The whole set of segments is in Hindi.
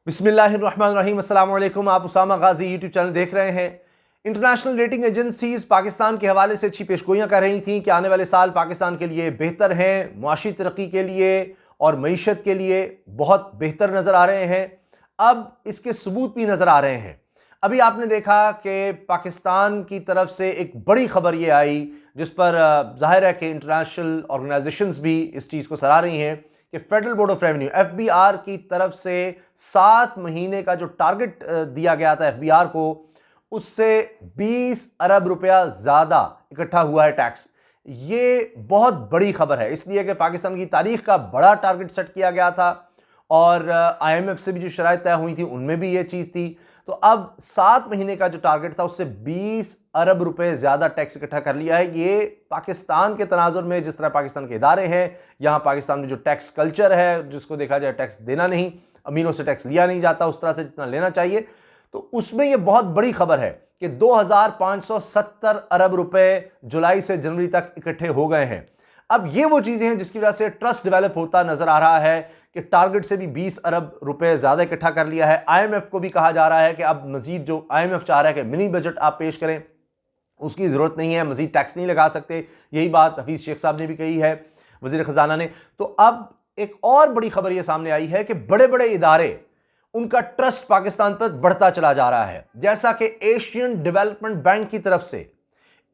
बिस्मिल्लाहिर्रहमानिर्रहीम। अस्सलाम वालेकुम। आप उसामा गाजी यूट्यूब चैनल देख रहे हैं। इंटरनेशनल रेटिंग एजेंसीज पाकिस्तान के हवाले से अच्छी पेशगोइयां कर रही थी कि आने वाले साल पाकिस्तान के लिए बेहतर हैं, मुआशी तरक्की के लिए और मईशत के लिए बहुत बेहतर नज़र आ रहे हैं। अब इसके सबूत भी नज़र आ रहे हैं। अभी आपने देखा कि पाकिस्तान की तरफ से एक बड़ी खबर ये आई जिस पर जाहिर है कि इंटरनेशनल ऑर्गेनाइजेशंस भी इस चीज़ को सराह रही हैं कि federal board of revenue FBR की तरफ से 7 महीने का जो टारगेट दिया गया था एफबीआर को, उससे 20 अरब रुपया ज्यादा इकट्ठा हुआ है टैक्स। ये बहुत बड़ी खबर है, इसलिए कि पाकिस्तान की तारीख का बड़ा टारगेट सेट किया गया था और आईएमएफ से भी जो शराइत तय हुई थी उनमें भी ये चीज थी। तो अब 7 महीने का जो टारगेट था उससे 20 अरब रुपए ज्यादा टैक्स इकट्ठा कर लिया है। ये पाकिस्तान के तनाजुर में, जिस तरह पाकिस्तान के इदारे हैं, यहां पाकिस्तान में जो टैक्स कल्चर है, जिसको देखा जाए टैक्स देना नहीं, अमीरों से टैक्स लिया नहीं जाता उस तरह से जितना लेना चाहिए, तो उसमें यह बहुत बड़ी खबर है कि 2570 अरब रुपए जुलाई से जनवरी तक इकट्ठे हो गए हैं। अब ये वो चीजें हैं जिसकी वजह से ट्रस्ट डेवलप होता नजर आ रहा है कि टारगेट से भी 20 अरब रुपए ज्यादा इकट्ठा कर लिया है। आईएमएफ को भी कहा जा रहा है कि अब मजीद, जो आईएमएफ चाह रहा है कि मिनी बजट आप पेश करें, उसकी जरूरत नहीं है, मजीद टैक्स नहीं लगा सकते। यही बात हफीज शेख साहब ने भी कही है, वजीर खजाना ने। तो अब एक और बड़ी खबर यह सामने आई है कि बड़े बड़े इदारे, उनका ट्रस्ट पाकिस्तान पर बढ़ता चला जा रहा है। जैसा कि एशियन डेवलपमेंट बैंक की तरफ से,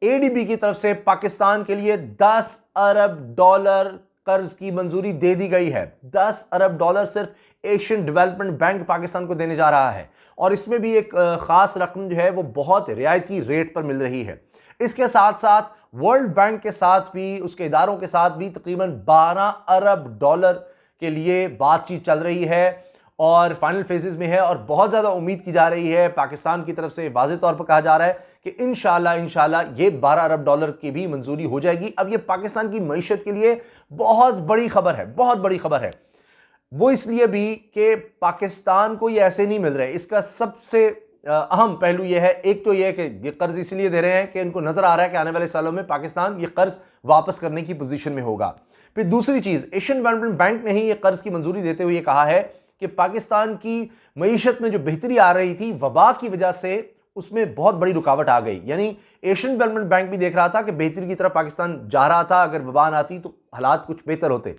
एडीबी की तरफ से पाकिस्तान के लिए 10 अरब डॉलर कर्ज की मंजूरी दे दी गई है। 10 अरब डॉलर सिर्फ एशियन डेवलपमेंट बैंक पाकिस्तान को देने जा रहा है और इसमें भी एक खास रकम जो है वो बहुत रियायती रेट पर मिल रही है। इसके साथ साथ वर्ल्ड बैंक के साथ भी, उसके इदारों के साथ भी तकरीबन 12 अरब डॉलर के लिए बातचीत चल रही है और फाइनल फेजेस में है और बहुत ज़्यादा उम्मीद की जा रही है। पाकिस्तान की तरफ से वाज़ेह तौर पर कहा जा रहा है कि इंशाल्लाह ये 12 अरब डॉलर की भी मंजूरी हो जाएगी। अब ये पाकिस्तान की मईशत के लिए बहुत बड़ी खबर है, बहुत बड़ी खबर है। वो इसलिए भी कि पाकिस्तान को ये ऐसे नहीं मिल रहे। इसका सबसे अहम पहलू यह है, एक तो यह है कि ये कर्ज इसलिए दे रहे हैं कि इनको नजर आ रहा है कि आने वाले सालों में पाकिस्तान ये कर्ज वापस करने की पोजीशन में होगा। फिर दूसरी चीज, एशियन डेवलपमेंट बैंक ने ही ये कर्ज की मंजूरी देते हुए कहा है कि पाकिस्तान की मईशत में जो बेहतरी आ रही थी, वबा की वजह से उसमें बहुत बड़ी रुकावट आ गई। यानी एशियन डेवलपमेंट बैंक भी देख रहा था कि बेहतरी की तरफ पाकिस्तान जा रहा था, अगर वबा ना आती तो हालात कुछ बेहतर होते।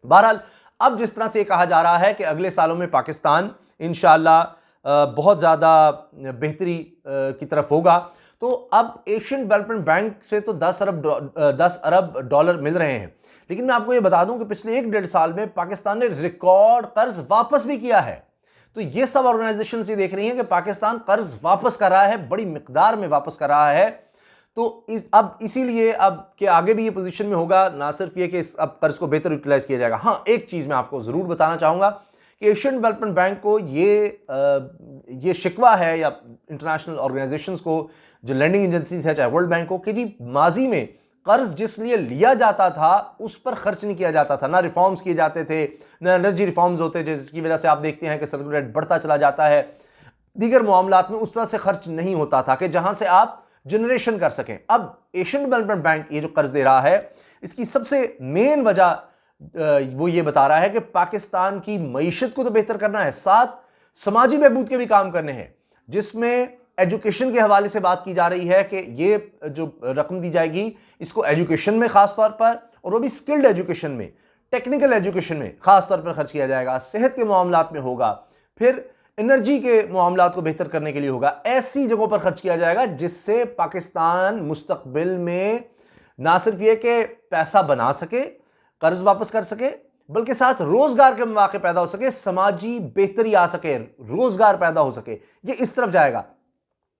बहरहाल अब जिस तरह से कहा जा रहा है कि अगले सालों में पाकिस्तान इंशाअल्लाह बहुत ज़्यादा बेहतरी की तरफ होगा, तो अब एशियन डेवलपमेंट बैंक से तो 10 अरब डॉलर मिल रहे हैं। लेकिन मैं आपको ये बता दूं कि पिछले 1-1.5 साल में पाकिस्तान ने रिकॉर्ड कर्ज वापस भी किया है। तो ये सब ऑर्गेनाइजेशन ये देख रही हैं कि पाकिस्तान कर्ज वापस कर रहा है, बड़ी मिकदार में वापस कर रहा है। तो अब इसीलिए अब के आगे भी ये पोजीशन में होगा, ना सिर्फ ये कि अब कर्ज को बेहतर यूटिलाइज किया जाएगा। हाँ, एक चीज़ मैं आपको ज़रूर बताना चाहूँगा कि एशियन डेवलपमेंट बैंक को ये शिकवा है, या इंटरनेशनल ऑर्गेनाइजेशंस को, जो लैंडिंग एजेंसीज है, चाहे वर्ल्ड बैंक हो, कि जी माजी में कर्ज जिस लिए लिया जाता था उस पर खर्च नहीं किया जाता था, ना रिफॉर्म्स किए जाते थे, ना एनर्जी रिफॉर्म्स होते, जिसकी वजह से आप देखते हैं कि सर्कुलर रेट बढ़ता चला जाता है। दीगर मामलात में उस तरह से खर्च नहीं होता था कि जहां से आप जनरेशन कर सकें। अब एशियन डेवलपमेंट बैंक ये जो कर्ज दे रहा है, इसकी सबसे मेन वजह वो ये बता रहा है कि पाकिस्तान की मईशत को तो बेहतर करना है, साथ समाजी बहबूद के भी काम करने हैं, जिसमें एजुकेशन के हवाले से बात की जा रही है कि ये जो रकम दी जाएगी इसको एजुकेशन में खास तौर पर, और वो भी स्किल्ड एजुकेशन में, टेक्निकल एजुकेशन में खास तौर पर खर्च किया जाएगा, सेहत के मामलात में होगा, फिर एनर्जी के मामलात को बेहतर करने के लिए होगा। ऐसी जगहों पर खर्च किया जाएगा जिससे पाकिस्तान मुस्तकबिल में ना सिर्फ ये कि पैसा बना सके, कर्ज वापस कर सके, बल्कि साथ रोजगार के मौके पैदा हो सके, समाजी बेहतरी आ सके, रोजगार पैदा हो सके, ये इस तरफ जाएगा।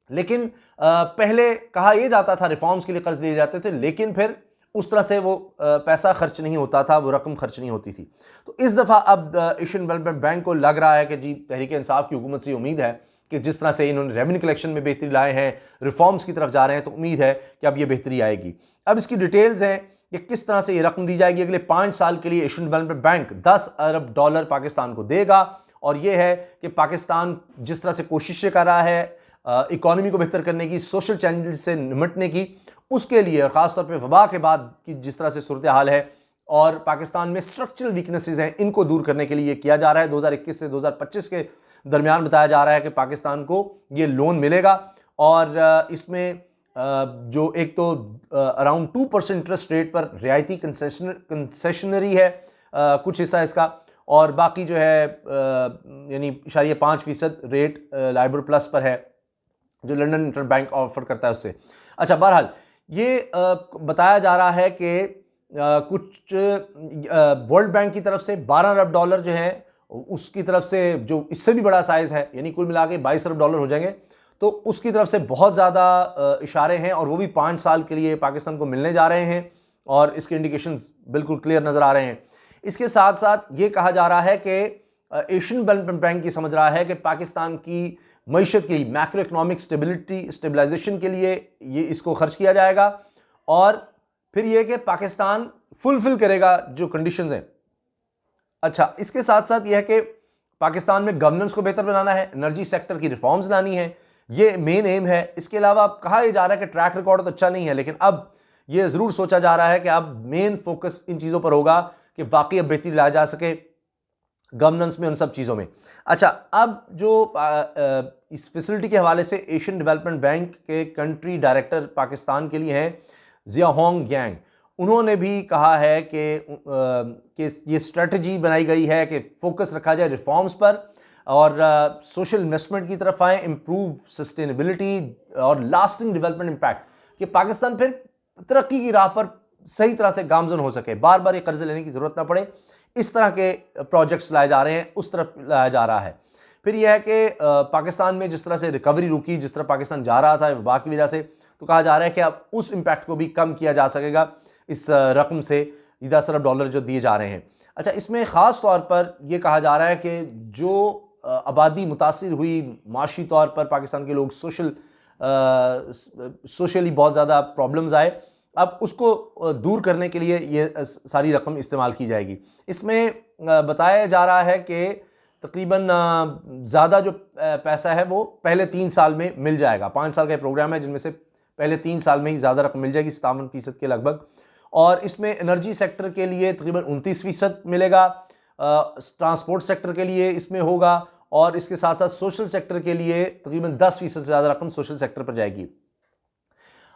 लेकिन पहले कहा यह जाता था रिफॉर्म्स के लिए कर्ज दिए जाते थे, लेकिन फिर उस तरह से वो पैसा खर्च नहीं होता था, वो रकम खर्च नहीं होती थी। तो इस दफ़ा अब एशियन डेवलपमेंट बैंक को लग रहा है कि जी तहरीक इंसाफ की हुकूमत से उम्मीद है कि जिस तरह से इन्होंने रेवेन्यू कलेक्शन में बेहतरी लाए हैं, रिफॉर्म्स की तरफ जा रहे हैं, तो उम्मीद है कि अब ये बेहतरी आएगी। अब इसकी डिटेल्स हैं कि किस तरह से ये रकम दी जाएगी। अगले 5 साल के लिए एशियन डेवलपमेंट बैंक 10 अरब डॉलर पाकिस्तान को देगा, और ये है कि पाकिस्तान जिस तरह से कोशिशें कर रहा है इकॉनमी को बेहतर करने की, सोशल चैलेंज से निपटने की, उसके लिए, और ख़ासतौर पे वबा के बाद की जिस तरह से सूरत हाल है और पाकिस्तान में स्ट्रक्चरल वीकनेसेस हैं, इनको दूर करने के लिए किया जा रहा है। 2021 से 2025 के दरमियान बताया जा रहा है कि पाकिस्तान को ये लोन मिलेगा। और इसमें जो एक तो अराउंड 2% इंटरेस्ट रेट पर रियायती कंसेशनरी है कुछ हिस्सा इसका, और बाकी जो है यानी 5% रेट लाइबर प्लस पर है जो लंदन इंटरबैंक ऑफर करता है उससे। अच्छा, बहरहाल ये बताया जा रहा है कि कुछ वर्ल्ड बैंक की तरफ से 12 अरब डॉलर जो है, उसकी तरफ से जो इससे भी बड़ा साइज है, यानी कुल मिला के 22 अरब डॉलर हो जाएंगे, तो उसकी तरफ से बहुत ज़्यादा इशारे हैं और वो भी 5 साल के लिए पाकिस्तान को मिलने जा रहे हैं और इसके इंडिकेशंस बिल्कुल क्लियर नज़र आ रहे हैं। इसके साथ साथ ये कहा जा रहा है कि एशियन डेवलपमेंट बैंक ये समझ रहा है कि पाकिस्तान की मईशत के लिए, मैक्रो इकोनॉमिक स्टेबलाइजेशन के लिए ये इसको खर्च किया जाएगा, और फिर यह कि पाकिस्तान फुलफिल करेगा जो कंडीशंस हैं। अच्छा, इसके साथ साथ यह है कि पाकिस्तान में गवर्नेंस को बेहतर बनाना है, एनर्जी सेक्टर की रिफॉर्म्स लानी है, ये मेन एम है। इसके अलावा अब कहा यह जा रहा है कि ट्रैक रिकॉर्ड तो अच्छा नहीं है, लेकिन अब यह ज़रूर सोचा जा रहा है कि अब मेन फोकस इन चीज़ों पर होगा कि वाकई अब बेहतरी लाया जा सके गवर्नेंस में, उन सब चीज़ों में। अच्छा, अब जो इस फैसिलिटी के हवाले से एशियन डेवलपमेंट बैंक के कंट्री डायरेक्टर पाकिस्तान के लिए हैं जिया होंग यांग, उन्होंने भी कहा है कि ये स्ट्रेटजी बनाई गई है कि फोकस रखा जाए रिफॉर्म्स पर और सोशल इन्वेस्टमेंट की तरफ आए, इम्प्रूव सस्टेनेबिलिटी और लास्टिंग डेवलपमेंट इम्पैक्ट, कि पाकिस्तान फिर तरक्की की राह पर सही तरह से गामजन हो सके, बार बार ये कर्जे लेने की ज़रूरत ना पड़े, इस तरह के प्रोजेक्ट्स लाए जा रहे हैं, उस तरफ लाया जा रहा है। फिर यह है कि पाकिस्तान में जिस तरह से रिकवरी रुकी, जिस तरह पाकिस्तान जा रहा था वबा की वजह से, तो कहा जा रहा है कि अब उस इम्पैक्ट को भी कम किया जा सकेगा इस रकम से, 10 अरब डॉलर जो दिए जा रहे हैं। अच्छा, इसमें ख़ास तौर पर यह कहा जा रहा है कि जो आबादी मुतासिर हुई माशी तौर पर, पाकिस्तान के लोग सोशली बहुत ज़्यादा प्रॉब्लम्स आए, अब उसको दूर करने के लिए ये सारी रकम इस्तेमाल की जाएगी। इसमें बताया जा रहा है कि तकरीबन ज़्यादा जो पैसा है वो पहले 3 साल में मिल जाएगा। 5 साल का प्रोग्राम है जिनमें से पहले 3 साल में ही ज़्यादा रकम मिल जाएगी, 57% के लगभग। और इसमें एनर्जी सेक्टर के लिए तकरीबन 29% मिलेगा, ट्रांसपोर्ट सेक्टर के लिए इसमें होगा, और इसके साथ साथ सोशल सेक्टर के लिए तकरीबन 10% से ज़्यादा रकम सोशल सेक्टर पर जाएगी।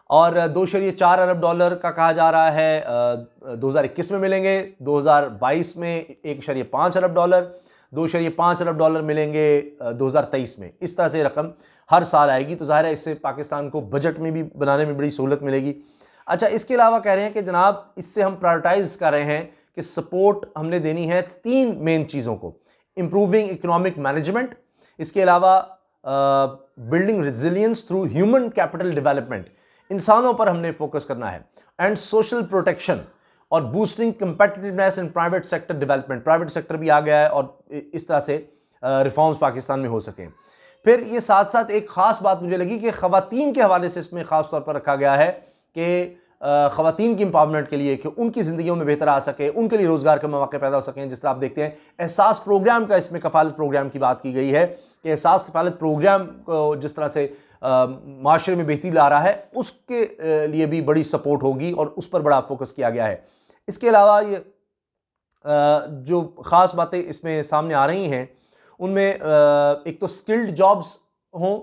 और 2.4 अरब डॉलर का कहा जा रहा है 2021 में मिलेंगे, 2022 में 1.5 अरब डॉलर, 2.5 अरब डॉलर मिलेंगे 2023 में। इस तरह से रकम हर साल आएगी, तो ज़ाहिर है इससे पाकिस्तान को बजट में भी बनाने में बड़ी सहूलत मिलेगी। अच्छा, इसके अलावा कह रहे हैं कि जनाब इससे हम प्रायोरिटाइज कर रहे हैं कि सपोर्ट हमने देनी है 3 मेन चीज़ों को: इम्प्रूविंग इकोनॉमिक मैनेजमेंट, इसके अलावा building resilience through human capital development, इंसानों पर हमने फोकस करना है, एंड सोशल प्रोटेक्शन, और boosting competitiveness in private sector development. Private sector भी आ गया है और इस तरह से रिफॉर्म्स पाकिस्तान में हो सकें। फिर ये साथ साथ एक ख़ास बात मुझे लगी कि ख़वातीन के हवाले से इसमें ख़ास तौर पर रखा गया है कि ख़वातीन की एम्पावरमेंट के लिए, कि उनकी ज़िंदगियों में बेहतर आ सके, उनके लिए रोज़गार के मौके पैदा हो सकें। जिस तरह आप देखते हैं एहसास प्रोग्राम का, इसमें कफ़ालत प्रोग्राम की बात की गई है कि एहसास कफ़ालत प्रोग्राम को जिस तरह से माशरे में बेहतरी ला रहा है, उसके लिए भी बड़ी सपोर्ट होगी और उस पर बड़ा फोकस किया गया है। इसके अलावा ये जो ख़ास बातें इसमें सामने आ रही हैं उनमें एक तो स्किल्ड जॉब्स हों,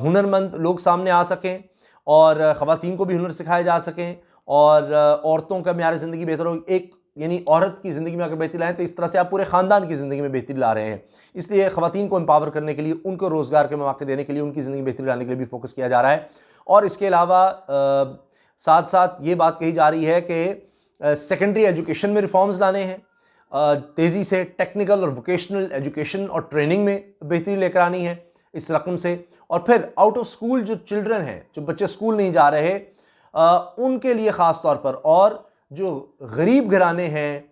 हुनरमंद लोग सामने आ सकें और ख़वातीन को भी हुनर सिखाए जा सकें, और औरतों का म्यार ज़िंदगी बेहतर हो। एक यानी औरत की ज़िंदगी में अगर बेहतरी लाएँ तो इस तरह से आप पूरे ख़ानदान की ज़िंदगी में बेहतरी ला रहे हैं। इसलिए ख़वातीन को एम्पावर करने के लिए, उनको रोज़गार के मौके देने के लिए, उनकी ज़िंदगी में बेहतरी लाने के लिए भी फोकस किया जा रहा है। और इसके अलावा साथ साथ ये बात कही जा रही है कि सेकेंडरी एजुकेशन में रिफॉर्म्स लाने हैं, तेज़ी से टेक्निकल और वोकेशनल एजुकेशन और ट्रेनिंग में बेहतरी लेकर आनी है इस रकम से। और फिर आउट ऑफ स्कूल जो चिल्ड्रन हैं, जो बच्चे स्कूल नहीं जा रहे, उनके लिए ख़ास तौर पर, और जो गरीब घराने हैं,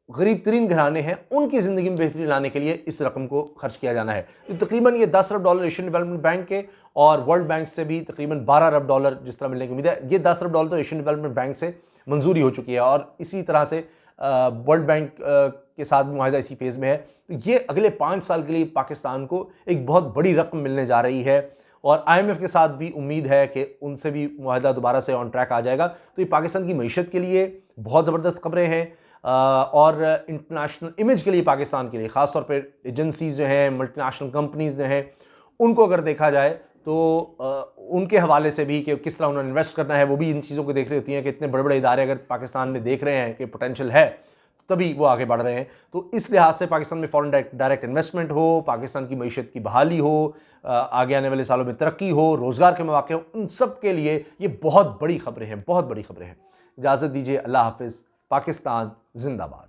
गरीब तरीन घराने हैं, उनकी ज़िंदगी में बेहतरी लाने के लिए इस रकम को खर्च किया जाना है। तो तकरीबन ये 10 अरब डॉलर एशियन डेवलपमेंट बैंक के और वर्ल्ड बैंक से भी तकरीबन 12 अरब डॉलर जिस तरह मिलने की उम्मीद है। ये 10 अरब डॉलर तो एशियन डेवलपमेंट बैंक से मंजूरी हो चुकी है और इसी तरह से वर्ल्ड बैंक के साथ भी मुआहिदा इसी फेज़ में है। तो ये अगले 5 साल के लिए पाकिस्तान को एक बहुत बड़ी रकम मिलने जा रही है, और IMF के साथ भी उम्मीद है कि उनसे भी मुआहिदा दोबारा से ऑन ट्रैक आ जाएगा। तो ये पाकिस्तान की मईशत के लिए बहुत ज़बरदस्त खबरें हैं। और इंटरनेशनल इमेज के लिए पाकिस्तान के लिए, ख़ासतौर पर एजेंसीज जो हैं, मल्टीनेशनल कंपनीज जो हैं, उनको अगर देखा जाए तो उनके हवाले से भी कि किस तरह उन्होंने इन्वेस्ट करना है, वो भी इन चीज़ों को देख रही होती हैं कि इतने बड़े बड़े इदारे अगर पाकिस्तान में देख रहे हैं कि पोटेंशियल है तभी वो आगे बढ़ रहे हैं। तो इस लिहाज से पाकिस्तान में फॉरेन डायरेक्ट इन्वेस्टमेंट हो, पाकिस्तान की मईशत की बहाली हो, आगे आने वाले सालों में तरक्की हो, रोज़गार के मौके हो, उन सब के लिए ये बहुत बड़ी खबरें हैं, बहुत बड़ी खबरें हैं। इजाज़त दीजिए, अल्लाह हाफिज़। पाकिस्तान जिंदाबाद।